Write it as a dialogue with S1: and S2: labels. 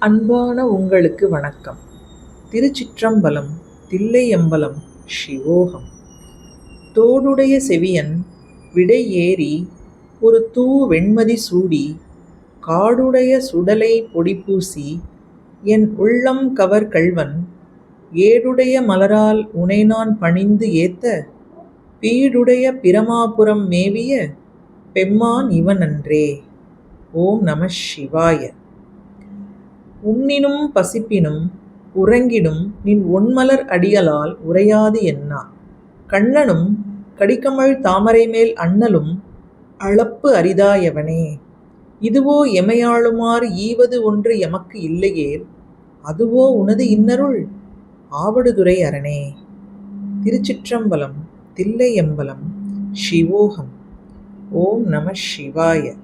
S1: அன்பான உங்களுக்கு வணக்கம். திருச்சிற்றம்பலம். தில்லையம்பலம். சிவோகம். தோடுடைய செவியன் விடை ஏறி ஒரு தூ வெண்மதி சூடி காடுடைய சுடலை பொடிபூசி என் உள்ளம் கவர் கள்வன் ஏடுடைய மலரால் உனைநான் பணிந்து ஏத்த பீடுடைய பிரமாபுரம் மேவிய பெம்மான் இவனன்றே. ஓம் நம சிவாய. உண்ணினும் பசிப்பினும் உறங்கினும் நின் ஒண்மலர் அடிகளால் உரையாது என்னா கண்ணனும் கடிகமழ் தாமரைமேல் அண்ணலும் அளப்பு அரிதாயவனே. இதுவோ எமையாளுமாறு ஈவது ஒன்று எமக்கு இல்லையேல் அதுவோ உனது இன்னருள் ஆவடுதுறை அரணே. திருச்சிற்றம்பலம். தில்லையம்பலம். சிவோகம். ஓம் நம சிவாய.